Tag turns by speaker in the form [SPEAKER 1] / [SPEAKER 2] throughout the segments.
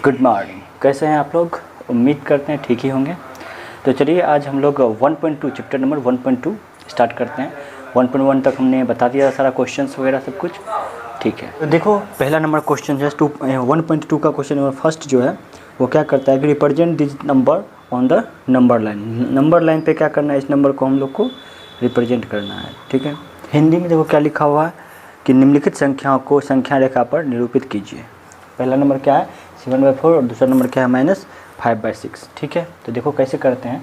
[SPEAKER 1] Good morning. कैसे हैं आप लोग? उम्मीद करते हैं ठीक ही होंगे। तो चलिए आज हम लोग 1.2 चैप्टर नंबर 1.2 स्टार्ट करते हैं। 1.1 तक हमने बता दिया सारा क्वेश्चंस वगैरह सब कुछ, ठीक है। तो देखो पहला नंबर क्वेश्चन है 1.2 का क्वेश्चन नंबर फर्स्ट जो है वो क्या करता है कि represent this number on the number line. Number line पे क्या करना है, इस नंबर को हम लोग को रिप्रेजेंट करना है, ठीक है। हिंदी में देखो क्या लिखा हुआ है कि निम्नलिखित संख्याओं को संख्या रेखा पर निरूपित कीजिए। पहला नंबर क्या है 7/4 और दूसरा नंबर क्या है -5/6, ठीक है। तो देखो कैसे करते हैं।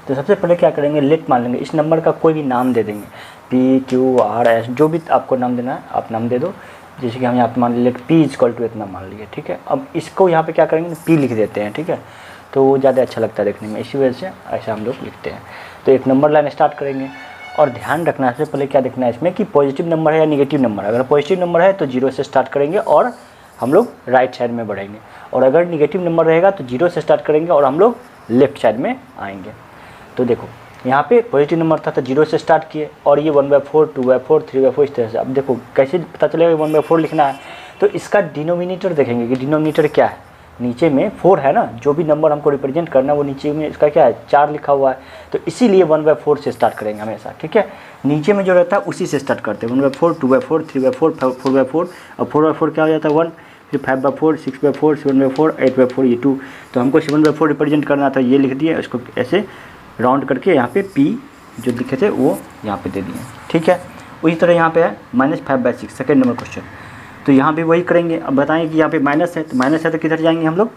[SPEAKER 1] तो सबसे पहले क्या करेंगे, लेट मान लेंगे, इस नंबर का कोई भी नाम दे देंगे, PQRS जो भी आपको नाम देना है आप नाम दे दो। जैसे कि हम यहाँ पे मान लें P = इतना मान लिए, ठीक है। अब इसको यहाँ पे क्या करेंगे, P लिख देते हैं, ठीक है। तो वो ज़्यादा अच्छा लगता है देखने में, इसी वजह से ऐसा हम लोग लिखते हैं। तो एक नंबर लाइन स्टार्ट करेंगे और ध्यान रखना है सबसे पहले क्या देखना है इसमें कि पॉजिटिव नंबर है या निगेटिव नंबर। अगर पॉजिटिव नंबर है तो 0 से स्टार्ट करेंगे और हम लोग राइट साइड में बढ़ेंगे, और अगर निगेटिव नंबर रहेगा तो 0 से स्टार्ट करेंगे और हम लोग लेफ्ट साइड में आएंगे। तो देखो यहाँ पे पॉजिटिव नंबर था तो 0 से स्टार्ट किए और ये 1/4 2/4 3/4 इस तरह से। अब देखो कैसे पता चलेगा 1/4 लिखना है, तो इसका डिनोमिनेटर देखेंगे कि डिनोमिनेटर क्या है। नीचे में 4 है ना, जो भी नंबर हमको रिप्रेजेंट करना है वो नीचे में इसका क्या है 4 लिखा हुआ है, तो इसीलिए 1/4 से स्टार्ट करेंगे हमेशा, ठीक है। नीचे में जो रहता है उसी से स्टार्ट करते हैं 1/4 2/4 3/4 4/4 और 4/4 क्या हो जाता है 1, फिर 5/4 6/4 7/4 8/4 ये 2। तो हमको 7/4 रिप्रेजेंट करना था, ये लिख दिया, इसको ऐसे राउंड करके यहाँ पे P जो लिखे थे वो यहाँ पे दे दिए, ठीक है। उसी तरह यहाँ पे है -5/6 सेकेंड नंबर क्वेश्चन। तो यहाँ भी वही करेंगे। अब बताएं कि यहाँ पे माइनस है, तो माइनस है तो किधर जाएंगे हम लोग,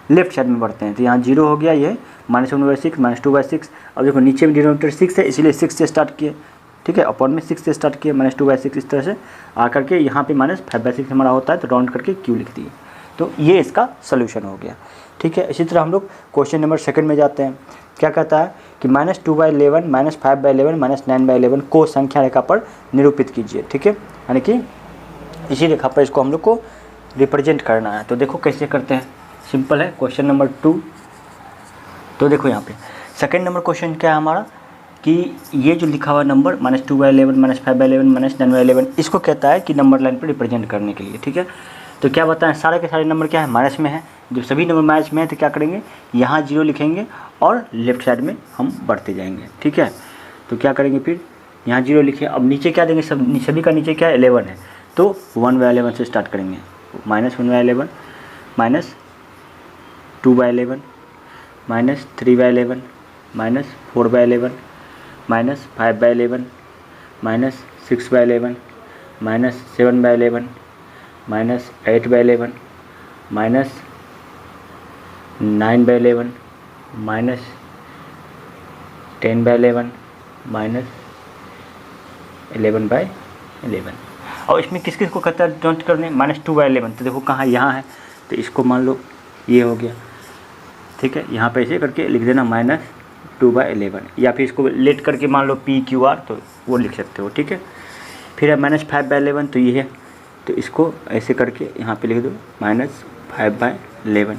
[SPEAKER 1] लेफ्ट साइड में बढ़ते हैं। तो यहाँ 0 हो गया, ये -1/6 -2/6। अब देखो नीचे में डिनोमिनेटर 6 है इसीलिए 6 से स्टार्ट किए, ठीक है। अपर में 6 से स्टार्ट किए -2/6 इस तरह से आकर के यहाँ पे -5/6 हमारा होता है, तो राउंड करके Q लिख दिए। तो ये इसका सोल्यूशन हो गया, ठीक है। इसी तरह हम लोग क्वेश्चन नंबर सेकंड में जाते हैं। क्या कहता है कि -2/11 -5/11 -9/11 को संख्या रेखा पर निरूपित कीजिए, ठीक है। यानी कि इसी रेखा पर इसको हम लोग को रिप्रेजेंट करना है। तो देखो कैसे करते हैं, सिंपल है। क्वेश्चन नंबर 2, तो देखो यहाँ पे सेकंड नंबर क्वेश्चन क्या है हमारा कि ये जो लिखा हुआ नंबर -2/11 -5/11 -9/11 इसको कहता है कि नंबर लाइन पर रिप्रेजेंट करने के लिए, ठीक है। तो क्या बताएं, सारे के सारे नंबर क्या है माइनस में है। जब सभी नंबर माइनस में है तो क्या करेंगे, यहाँ 0 लिखेंगे और लेफ्ट साइड में हम बढ़ते जाएंगे, ठीक है। तो क्या करेंगे, फिर यहाँ 0 लिखे। अब नीचे क्या देंगे, सभी का नीचे क्या है 11 है, तो 1/11 से स्टार्ट करेंगे। -1/11 -2/11 -3/11 -4/11 -5/11 -6/11 -7/11 -8/11 -9/11 -10/11 -11/11। और इसमें किस किस को कहता है नोट करने, -2/11। तो देखो कहाँ यहाँ है, तो इसको मान लो ये हो गया, ठीक है। यहाँ पे ऐसे करके लिख देना -2/11, या फिर इसको लेट करके मान लो PQR तो वो लिख सकते हो, ठीक है। फिर है -5/11 तो ये है, तो इसको ऐसे करके यहाँ पे लिख दो -5/11।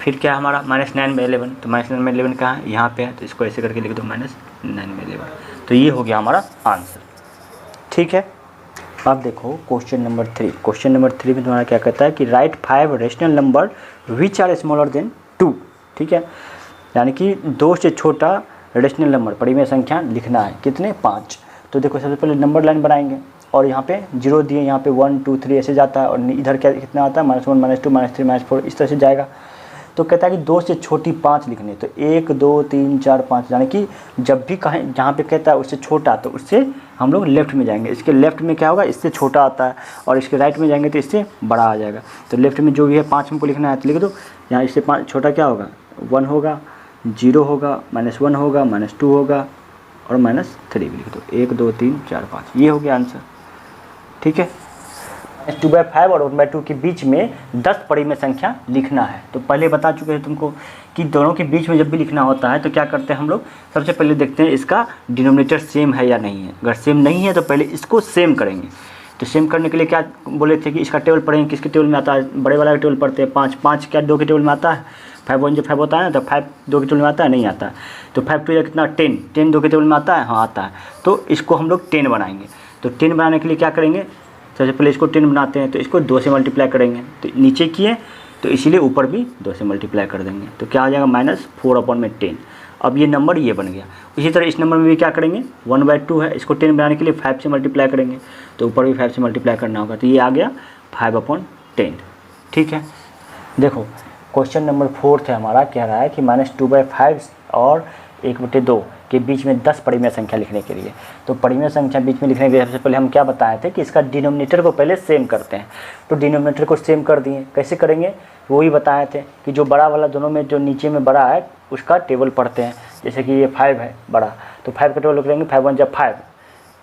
[SPEAKER 1] फिर क्या है हमारा -9/11, तो -9/11 कहाँ है, यहाँ पे है, तो इसको ऐसे करके लिख दो -9/11। तो ये हो गया हमारा आंसर, ठीक है। अब देखो क्वेश्चन नंबर 3। क्वेश्चन नंबर 3 में तुम्हारा क्या कहता है कि write 5 rational number which are smaller than 2, ठीक है। यानी कि 2 से छोटा रेशनल नंबर परिमेय संख्या लिखना है, कितने 5। तो देखो सबसे पहले नंबर लाइन बनाएंगे और यहाँ पे 0 दिए, यहाँ पे 1 2 3 ऐसे जाता है, और इधर क्या कितना आता है -1 -2 -3 -4 इस तरह से जाएगा। तो कहता है कि 2 से छोटी 5 लिखने, तो 1 2 3 4 5, यानी कि जब भी कहें जहाँ पे कहता है उससे छोटा तो उससे हम लोग लेफ्ट में जाएंगे। इसके लेफ्ट में क्या होगा, इससे छोटा आता है, और इसके राइट में जाएंगे तो इससे बड़ा आ जाएगा। तो लेफ्ट में जो भी है 5 हमको लिखना है, तो लिख दो। यहाँ इससे 5 छोटा क्या होगा 1 होगा, 0 होगा, -1 होगा, -2 होगा और -3 भी लिख दो। 1 2 3 4 5, ये हो गया आंसर, ठीक है। 2/5 और 1/2 के बीच में 10 परिमेय संख्या लिखना है। तो पहले बता चुके हैं तुमको कि दोनों के बीच में जब भी लिखना होता है तो क्या करते हैं हम लोग, सबसे पहले देखते हैं इसका डिनोमिनेटर सेम है या नहीं है। अगर सेम नहीं है तो पहले इसको सेम करेंगे। तो सेम करने के लिए क्या बोले थे कि इसका टेबल पढ़ेंगे, किसके टेबल में आता है, बड़े वाला का टेबल पढ़ते हैं। 5 क्या 2 के टेबल में आता है, 5 1 जो 5 होता है ना, तो 5 2 के टेबल में आता है, नहीं आता है। तो 5 2 या कितना 10 2 के टेबल में आता है, हाँ आता है। तो इसको हम लोग 10 बनाएंगे। तो 10 बनाने के लिए क्या करेंगे, सबसे पहले इसको 10 बनाते हैं, तो इसको 2 से मल्टीप्लाई करेंगे। तो नीचे किए तो इसीलिए ऊपर भी 2 से मल्टीप्लाई कर देंगे। तो क्या हो जाएगा -4/10। अब ये नंबर ये बन गया। इसी तरह इस नंबर में भी क्या करेंगे, 1/2 है, इसको 10 बनाने के लिए 5 से मल्टीप्लाई करेंगे, तो ऊपर भी 5 से मल्टीप्लाई करना होगा। तो ये आ गया 5/10। ठीक है, देखो क्वेश्चन नंबर 4 है हमारा, कह रहा है कि -2/5 और 1/2 के बीच में 10 परिमेय संख्या लिखने के लिए। तो परिमेय संख्या बीच में लिखने के लिए सबसे पहले हम क्या बताए थे कि इसका डिनोमिनेटर को पहले सेम करते हैं। तो डिनोमिनेटर को सेम कर दिए, कैसे करेंगे वही बताए थे कि जो बड़ा वाला दोनों में जो नीचे में बड़ा है उसका टेबल पढ़ते हैं। जैसे कि ये 5 है बड़ा, तो 5 का टेबल लिख लेंगे, 5 1 जब 5,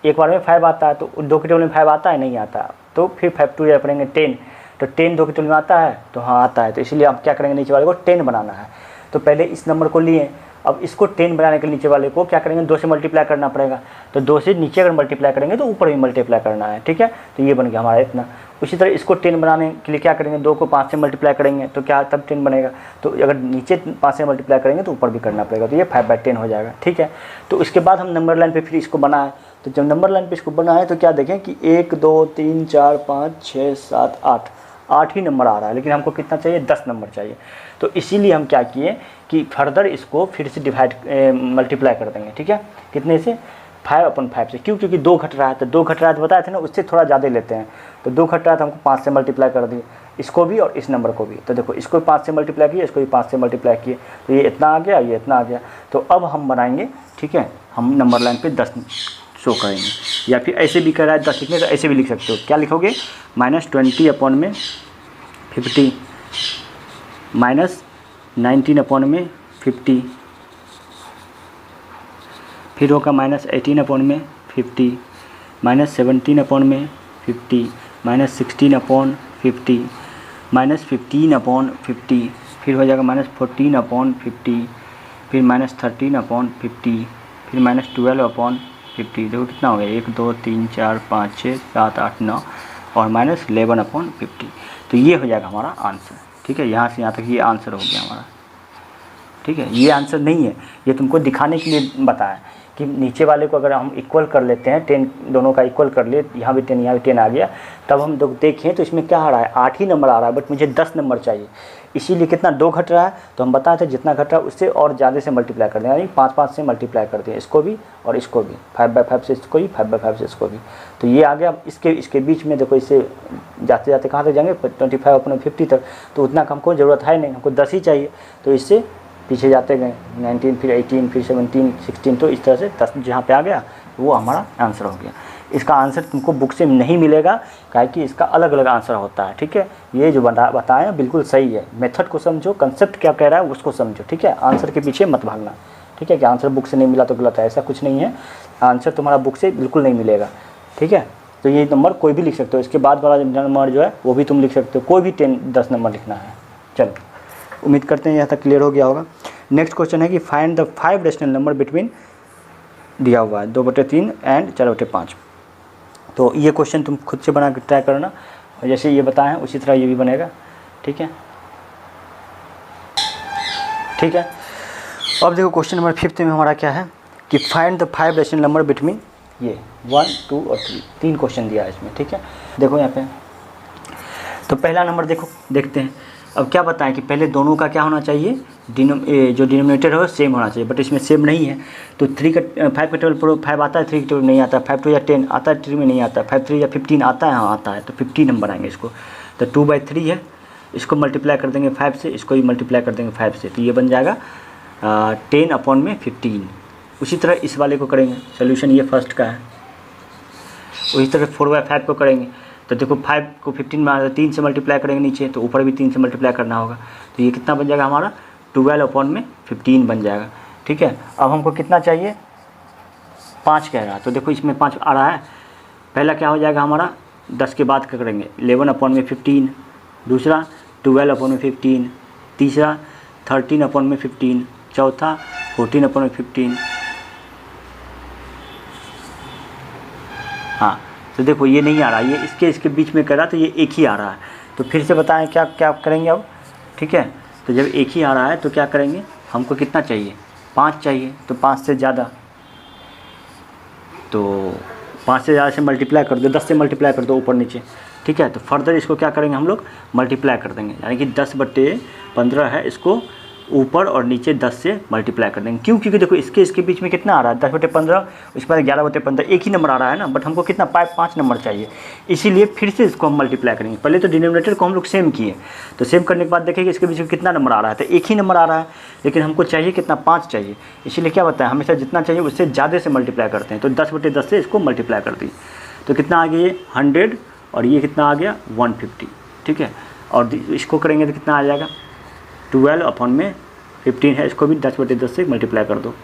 [SPEAKER 1] एक बार में 5 आता है, तो 2 के टेबल में 5 आता है नहीं आता, तो फिर 5 2 जब पढ़ेंगे 10, तो 10 2 के टेबल में आता है, तो हाँ आता है। तो इसीलिए आप क्या करेंगे, नीचे वाले को 10 बनाना है। तो पहले इस नंबर को लिए, अब इसको 10 बनाने के नीचे वाले को क्या करेंगे, 2 से मल्टीप्लाई करना पड़ेगा। तो 2 से नीचे अगर मल्टीप्लाई करेंगे तो ऊपर भी मल्टीप्लाई करना है। ठीक है, तो ये बन गया हमारा इतना। उसी तरह इसको 10 बनाने के लिए क्या करेंगे, 2 को 5 से मल्टीप्लाई करेंगे तो क्या तब 10 बनेगा। तो अगर नीचे 5 से मल्टीप्लाई करेंगे तो ऊपर भी करना पड़ेगा, तो ये 5/10 हो जाएगा। ठीक है, तो इसके बाद हम नंबर लाइन पे फिर इसको बनाए। तो जब नंबर लाइन पे इसको बनाए तो क्या देखें कि 1 2 3 4 5 6 7 8 ही नंबर आ रहा है, लेकिन हमको कितना चाहिए, 10 नंबर चाहिए। तो इसीलिए हम क्या किए कि फर्दर इसको फिर से मल्टीप्लाई कर देंगे। ठीक है, कितने से, 5/5 से। क्यों, क्योंकि 2 घट रहा है, तो 2 घट रहा है तो बताए थे ना, उससे थोड़ा ज़्यादा लेते हैं। तो 2 घट रहा है तो हमको 5 से मल्टीप्लाई कर दिए, इसको भी और इस नंबर को भी। तो देखो इसको भी 5 से मल्टीप्लाई किए, इसको भी 5 से मल्टीप्लाई किए, तो ये इतना आ गया, ये इतना आ गया। तो अब हम बनाएंगे, ठीक है, हम नंबर लाइन पे 10 शो करेंगे, या फिर ऐसे भी कर रहा है 10 लिखने, तो ऐसे भी लिख सकते हो। क्या लिखोगे, -20/50 -19/50, फिर होगा -18/50 -17/50 -16/50 -15/50, फिर हो जाएगा -14/50, फिर -13/50, फिर -12/50। देखो कितना हो गया, 1 2 3 4 5 6 7 8 9 और -11/50। तो ये हो जाएगा हमारा आंसर। ठीक है, यहाँ से यहाँ तक ये आंसर हो गया हमारा। ठीक है, ये आंसर नहीं है, ये तुमको दिखाने के लिए बताया कि नीचे वाले को अगर हम इक्वल कर लेते हैं, 10 दोनों का इक्वल कर लिए, यहाँ भी 10 यहाँ भी 10 आ गया, तब हम देखें तो इसमें क्या आ रहा है, 8 ही नंबर आ रहा है, बट मुझे 10 नंबर चाहिए। इसीलिए कितना, 2 घट रहा है, तो हम बताए थे जितना घट रहा है उससे और ज़्यादा से मल्टीप्लाई कर दें, यानी 5 से मल्टीप्लाई कर दें, इसको भी और इसको भी, 5/5 से इसको भी, 5/5 से इसको भी। तो ये आ गया। इसके बीच में देखो, इससे जाते जाते कहाँ तक जाएंगे, 25/50 तक, तो उतना का हमको ज़रूरत है नहीं, हमको 10 ही चाहिए। तो इससे पीछे जाते गए, 19 फिर 18 फिर 17 16, तो इस तरह से 10 जहाँ पे आ गया वो हमारा आंसर हो गया। इसका आंसर तुमको बुक से नहीं मिलेगा, काहे कि इसका अलग अलग आंसर होता है। ठीक है, ये जो बताया बिल्कुल सही है, मेथड को समझो, कंसेप्ट क्या कह रहा है उसको समझो। ठीक है, आंसर के पीछे मत भागना। ठीक है, कि आंसर बुक से नहीं मिला तो गलत है, ऐसा कुछ नहीं है। आंसर तुम्हारा बुक से बिल्कुल नहीं मिलेगा। ठीक है, तो ये नंबर कोई भी लिख सकते हो, इसके बाद वाला नंबर जो है वो भी तुम लिख सकते हो, कोई भी 10 नंबर लिखना है। चलो, उम्मीद करते हैं यहाँ तक क्लियर हो गया होगा। नेक्स्ट क्वेश्चन है कि find the 5 rational number between, दिया हुआ है 2/3 एंड 4/5। तो ये क्वेश्चन तुम खुद से बना के ट्राई करना, और जैसे ये बताएं उसी तरह ये भी बनेगा। ठीक है, ठीक है। अब देखो क्वेश्चन नंबर 5 में हमारा क्या है कि find the 5 rational number between ये 1 2 और 3, 3 क्वेश्चन दिया है इसमें। ठीक है, देखो यहाँ पे, तो पहला नंबर देखो, देखते हैं। अब क्या बताएं कि पहले दोनों का क्या होना चाहिए, जो डिनोमिनेटर है वो सेम होना चाहिए, बट इसमें सेम नहीं है। तो 5 का टेबल पर 5 आता है, 3 का टेबल नहीं आता, 5 2 या 10 आता है, 3 में नहीं आता, 5 3 या 15 आता है, हाँ आता है, तो 50 नंबर आएंगे इसको। तो 2/3 है, इसको मल्टीप्लाई कर देंगे 5 से, इसको भी मल्टीप्लाई कर देंगे 5 से, तो ये बन जाएगा 10/15। उसी तरह इस वाले को करेंगे, सोल्यूशन ये फर्स्ट का है। उसी तरह 4/5 को करेंगे, तो देखो 5 को 15 में 3 से मल्टीप्लाई करेंगे नीचे, तो ऊपर भी 3 से मल्टीप्लाई करना होगा, तो ये कितना बन जाएगा हमारा 12/15 बन जाएगा। ठीक है, अब हमको कितना चाहिए, 5 कह रहा है, तो देखो इसमें 5 आ रहा है। पहला क्या हो जाएगा हमारा, 10 के बाद क्या करेंगे, 11/15, दूसरा 12/15, तीसरा 13/15, चौथा 14/15। हाँ, तो देखो ये नहीं आ रहा, ये इसके बीच में कर रहा, तो ये एक ही आ रहा है। तो फिर से बताएं क्या क्या करेंगे अब। ठीक है, तो जब एक ही आ रहा है तो क्या करेंगे, हमको कितना चाहिए, 5 चाहिए, तो 5 से ज़्यादा, तो 5 से ज़्यादा से मल्टीप्लाई कर दो, 10 से मल्टीप्लाई कर दो ऊपर नीचे, ठीक है। तो फर्दर इसको क्या करेंगे हम लोग, मल्टीप्लाई कर देंगे, यानी कि 10/15 है, इसको ऊपर और नीचे 10 से मल्टीप्लाई कर देंगे। क्यों? क्योंकि देखो इसके बीच में कितना आ रहा है, 10/15, उसके बाद 11/15, एक ही नंबर आ रहा है ना, बट हमको कितना 5 नंबर चाहिए, इसीलिए फिर से इसको हम मल्टीप्लाई करेंगे। पहले तो डिनोमिनेटर को हम लोग सेम किए, तो सेम करने के बाद देखेंगे इसके बीच में कितना नंबर आ रहा है, तो एक ही नंबर आ रहा है, लेकिन हमको चाहिए कितना, 5 चाहिए, इसीलिए क्या बताया, हमेशा जितना चाहिए उससे ज़्यादा से मल्टीप्लाई करते हैं। तो 10/10 से इसको मल्टीप्लाई कर दी, तो कितना आ गया ये 100, और ये कितना आ गया 150, ठीक है। और इसको करेंगे तो कितना आ जाएगा, 12/15 है, इसको भी 10/10 से मल्टीप्लाई कर दो,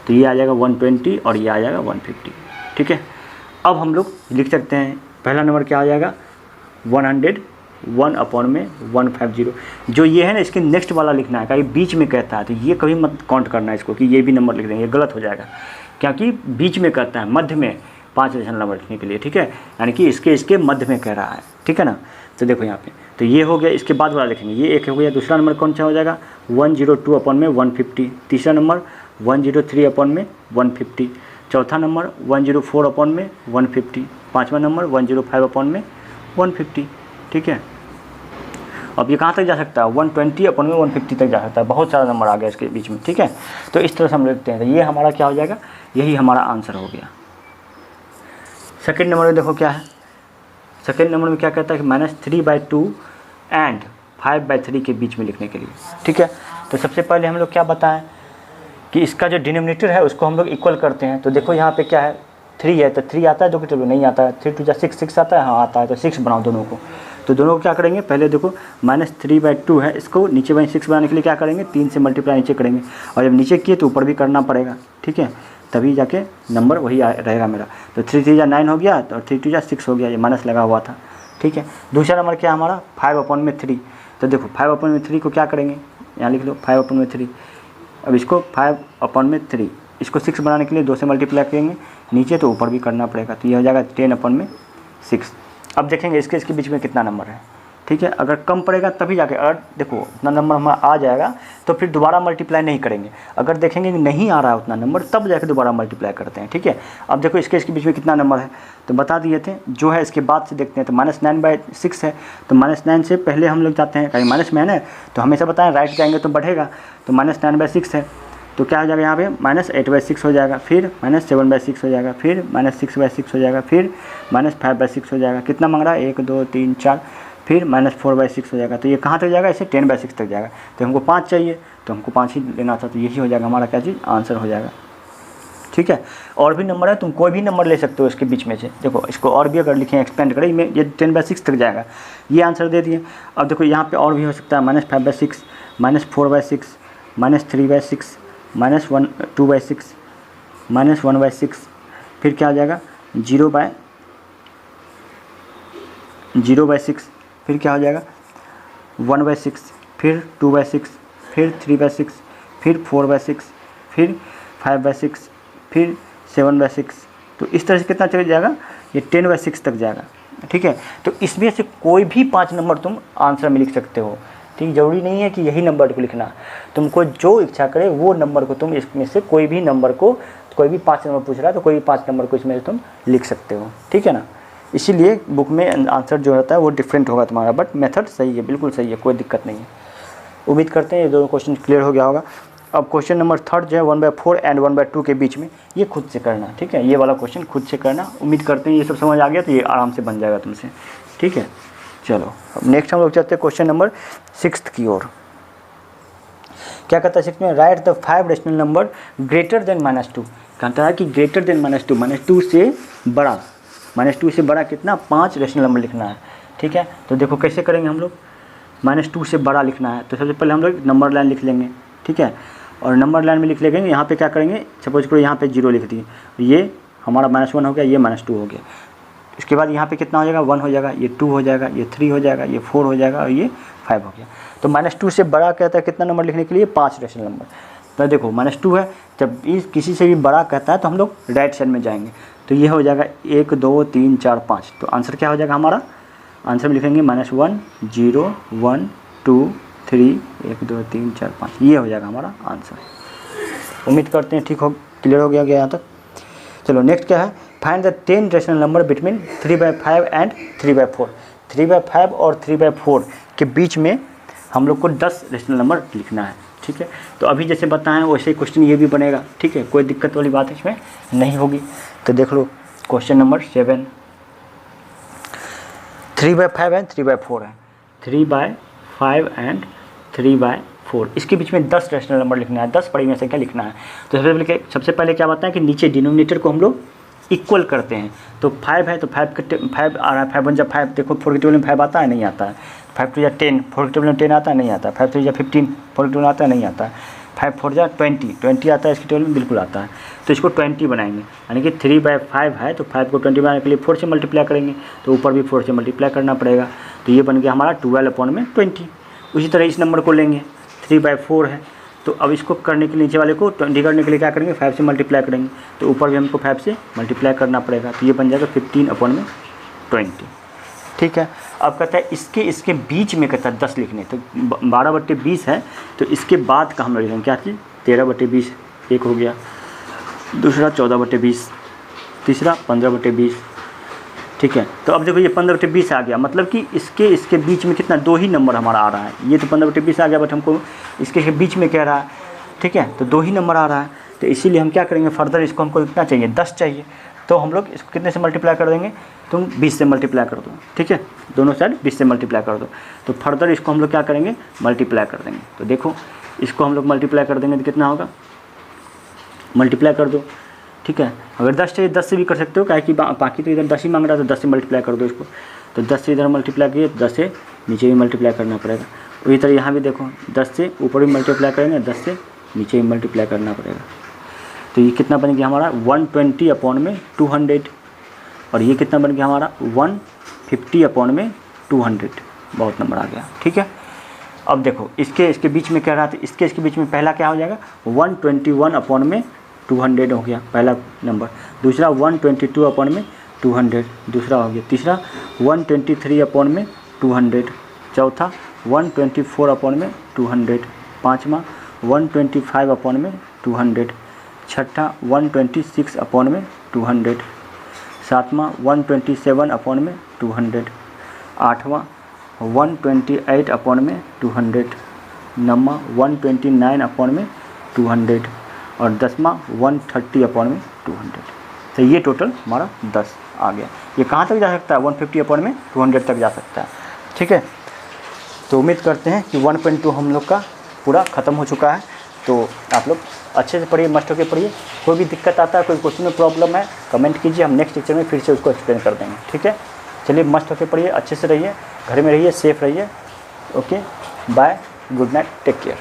[SPEAKER 1] तो ये आ जाएगा 120 और ये आ जाएगा 150, ठीक है। अब हम लोग लिख सकते हैं पहला नंबर क्या आ जाएगा 100, 1/150। जो ये है ना, इसके नेक्स्ट वाला लिखना है, कहीं बीच में कहता है तो ये कभी मत काउंट करना है इसको कि ये भी नंबर लिख देंगे, ये गलत हो जाएगा, क्योंकि बीच में कहता है, मध्य में 5 डेसिमल नंबर लिखने के लिए, ठीक है, यानी कि इसके मध्य में कह रहा है, ठीक है ना। तो देखो यहाँ पे, तो ये हो गया, इसके बाद वाला लिखेंगे, ये एक हो गया। दूसरा नंबर कौन सा हो जाएगा 102/150, तीसरा नंबर 103/150, चौथा नंबर 104/150, पाँचवा नंबर 105/150, ठीक है। अब ये कहाँ तक जा सकता है, 120/150 तक जा सकता है, बहुत सारा नंबर आ गया इसके बीच में, ठीक है। तो इस तरह से हम लिखते हैं, तो ये हमारा क्या हो जाएगा, यही हमारा आंसर हो गया। सेकेंड नंबर में देखो क्या है, सेकेंड नंबर में क्या कहता है कि -3/2 एंड 5/3 के बीच में लिखने के लिए, ठीक है। तो सबसे पहले हम लोग क्या बताएं कि इसका जो डिनोमिनेटर है उसको हम लोग इक्वल करते हैं। तो देखो यहाँ पे क्या है, 3 है, तो 3 आता है, 2 के टेबल नहीं आता है, 3 2 6 6 आता है, हाँ आता है, तो 6 बनाओ दोनों को। तो दोनों को क्या करेंगे, पहले देखो -3/2 है, इसको नीचे बाई 6 बनाने के लिए क्या करेंगे, 3 से मल्टीप्लाई नीचे करेंगे, और जब नीचे किए तो ऊपर भी करना पड़ेगा, ठीक है, तभी जाके नंबर वही रहेगा मेरा। तो 3 3 9 हो गया, तो 3 2 6 हो गया, ये माइनस लगा हुआ था, ठीक है। दूसरा नंबर क्या हमारा 5/3। तो देखो 5/3 को क्या करेंगे, यहाँ लिख लो 5/3। अब इसको 5/3, इसको 6 बनाने के लिए 2 से मल्टीप्लाई करेंगे नीचे, तो ऊपर भी करना पड़ेगा, तो ये हो जाएगा 10/6। अब देखेंगे इसके बीच में कितना नंबर है, ठीक है। अगर कम पड़ेगा तभी जाके, अगर देखो उतना नंबर हमारा आ जाएगा तो फिर दोबारा मल्टीप्लाई नहीं करेंगे, अगर देखेंगे कि नहीं आ रहा है उतना नंबर तब जाके दोबारा मल्टीप्लाई करते हैं, ठीक है। अब देखो इसके बीच में कितना नंबर है, तो बता दिए थे, जो है इसके बाद से देखते हैं। तो -9/6 है, तो -9 से पहले हम लोग जाते हैं, कहीं माइनस में है ना, तो हमेशा बताएं राइट जाएंगे तो बढ़ेगा, तो -9/6 है, तो क्या हो जाएगा यहाँ पे -8/6 हो जाएगा, फिर -7/6 हो जाएगा, फिर -6/6 हो जाएगा, फिर -5/6 हो जाएगा। कितना मांग रहा है, 1 2 3 4, फिर -4/6 हो जाएगा। तो ये कहाँ तक जाएगा, इसे 10/6 तक जाएगा। तो हमको 5 चाहिए, तो हमको 5 ही लेना था, तो यही हो जाएगा हमारा क्या चीज़, आंसर हो जाएगा, ठीक है। और भी नंबर है, तुम कोई भी नंबर ले सकते हो इसके बीच में से। देखो इसको और भी अगर लिखें, एक्सपेंड करें, में ये 10/6 तक जाएगा, ये आंसर दे दिए। अब देखो यहाँ पे और भी हो सकता है, -5/6, -4/6, -3/6, -2/6, -1/6, फिर क्या आ जाएगा 0/6, फिर क्या हो जाएगा 1/6, फिर 2/6, फिर 3/6, फिर 4/6, फिर 5/6, फिर 7/6। तो इस तरह से कितना चले जाएगा, ये 10/6 तक जाएगा, ठीक है। तो इसमें से कोई भी 5 नंबर तुम आंसर में लिख सकते हो, ठीक। ज़रूरी नहीं है कि यही नंबर को लिखना, तुमको जो इच्छा करे वो नंबर को तुम इसमें से कोई भी नंबर को, कोई भी 5 नंबर पूछ रहा है तो कोई भी 5 नंबर को इसमें से तुम लिख सकते हो, ठीक है ना। इसीलिए बुक में आंसर जो रहता है वो डिफरेंट होगा तुम्हारा, बट मेथड सही है, बिल्कुल सही है, कोई दिक्कत नहीं है। उम्मीद करते हैं ये दोनों क्वेश्चन क्लियर हो गया होगा। अब क्वेश्चन नंबर 3 जो है 1/4 एंड 1/2 के बीच में, ये खुद से करना, ठीक है, ये वाला क्वेश्चन खुद से करना। उम्मीद करते हैं ये सब समझ आ गया, तो ये आराम से बन जाएगा तुमसे, ठीक है। चलो अब नेक्स्ट हम लोग चलते हैं क्वेश्चन नंबर 6 की ओर। क्या कहता है 6 में, right the 5 rational number greater than -2। कहता है कि ग्रेटर देन -2 से बड़ा, -2 से बड़ा कितना, 5 रेशनल नंबर लिखना है, ठीक है। तो देखो कैसे करेंगे हम लोग, -2 से बड़ा लिखना है, तो सबसे पहले हम लोग नंबर लाइन लिख लेंगे, ठीक है। और नंबर लाइन में लिख लेंगे, यहाँ पे क्या करेंगे, सपोज करो यहाँ पे 0 लिख दिए, ये हमारा -1 हो गया, ये -2 हो गया। इसके बाद यहाँ पे कितना हो जाएगा, 1 हो जाएगा, ये 2 हो जाएगा, ये 3 हो जाएगा, ये 4 हो जाएगा, और ये 5 हो गया। तो -2 से बड़ा कहता है कितना नंबर लिखने के लिए, 5 रेशनल नंबर। तो देखो -2 है, जब किसी से भी बड़ा कहता है तो हम लोग राइट साइड में जाएंगे, तो ये हो जाएगा 1 2 3 4 5। तो आंसर क्या हो जाएगा हमारा, आंसर में लिखेंगे -1 0 1 2 3 1 2 3 4 5, ये हो जाएगा हमारा आंसर। उम्मीद करते हैं ठीक हो, क्लियर हो गया यहाँ तक। चलो नेक्स्ट क्या है, find the 10 rational number between 3/5 and 3/4। 3/5 और 3/4 के बीच में हम लोग को 10 रेशनल नंबर लिखना है। ठीक है, तो अभी जैसे बताएं वैसे ही क्वेश्चन ये भी बनेगा। ठीक है, कोई दिक्कत वाली बात इसमें नहीं होगी। तो देख लो क्वेश्चन नंबर 7, 3/5 एंड 3/4 है, 3/5 एंड 3/4, इसके बीच में 10 रेशनल नंबर लिखना है, 10 परिमेय संख्या लिखना है। तो सबसे पहले क्या बताएं कि नीचे डिनोमिनेटर को हम लोग इक्वल करते हैं। तो 5 है तो 5 आ रहा है, 5 1 जब 5, देखो 4 के टेबल में 5 आता है नहीं आता है, 5 2 10, 4 के टेबल में 10 आता है नहीं आता है, 5 3 15, 4 के टेबल में आता है नहीं आता है, 5 4 20 आता है इसके टेबल में बिल्कुल आता है। तो इसको 20 बनाएंगे, यानी कि 3/5 है तो 5 को 20 बनाने के लिए 4 से मल्टीप्लाई करेंगे, तो ऊपर भी 4 से मल्टीप्लाई करना पड़ेगा। तो ये बन गया हमारा 12/20। उसी तरह इस नंबर को लेंगे, 3/4 है, तो अब इसको करने के लिए नीचे वाले को 20 करने के लिए क्या करेंगे, 5 से मल्टीप्लाई करेंगे, तो ऊपर भी हमको 5 से मल्टीप्लाई करना पड़ेगा। तो ये बन जाएगा 15/20। ठीक है, अब कहता है इसके बीच में कहता है 10 लिखने, तो 12/20 है, तो इसके बाद का हम लोग लिखेंगे क्या चीज़, 13/20 एक हो गया, दूसरा 14/20, तीसरा 15/20। ठीक है, तो अब देखो ये 15/20 आ गया, मतलब कि इसके बीच में कितना, 2 ही नंबर हमारा आ रहा है। ये तो 15/20 आ गया, बट हमको इसके बीच में कह रहा है। ठीक है, तो 2 ही नंबर आ रहा है, तो इसीलिए हम क्या करेंगे, फर्दर इसको हमको कितना चाहिए, 10 चाहिए, तो हम लोग इसको कितने से मल्टीप्लाई कर देंगे, तुम 20 से मल्टीप्लाई कर दो। ठीक है, दोनों साइड 20 से मल्टीप्लाई कर दो, तो फर्दर इसको हम लोग क्या करेंगे, मल्टीप्लाई कर देंगे। तो देखो इसको हम लोग मल्टीप्लाई कर देंगे तो कितना होगा, मल्टीप्लाई कर दो। ठीक है, अगर 10 चाहिए 10 से भी कर सकते हो, क्या कि बाकी तो इधर 10 ही मांग रहा है, तो 10 से मल्टीप्लाई कर दो इसको। तो 10 से इधर मल्टीप्लाई किए, 10 से नीचे भी मल्टीप्लाई करना पड़ेगा। उसी तरह यहाँ भी देखो 10 से ऊपर भी मल्टीप्लाई करेंगे, 10 से नीचे भी मल्टीप्लाई करना पड़ेगा। तो ये कितना बन गया हमारा 120/200, और ये कितना बन गया हमारा 150/200, बहुत नंबर आ गया। ठीक है, अब देखो इसके बीच में कह रहा था, इसके बीच में पहला क्या हो जाएगा, 121/200 हो गया पहला नंबर, दूसरा 122/200 दूसरा हो गया, तीसरा 123/200, चौथा 124/200, पाँचवा 125/200, छठा 126/200, सातवां 127/200, आठवां 128/200, नौवां 129/200 और 10वां 130/200। तो ये टोटल हमारा 10 आ गया। ये कहाँ तक जा सकता है, 150/200 तक जा सकता है। ठीक है, तो उम्मीद करते हैं कि 1.2 हम लोग का पूरा ख़त्म हो चुका है। तो आप लोग अच्छे से पढ़िए, मस्ट होकर पढ़िए। कोई भी दिक्कत आता है, कोई क्वेश्चन में प्रॉब्लम है, कमेंट कीजिए, हम नेक्स्ट लेक्चर में फिर से उसको एक्सप्लेन कर देंगे। ठीक है, चलिए मस्ट होकर पढ़िए, अच्छे से रहिए, घर में रहिए, सेफ रहिए। Okay, bye, good night, take care.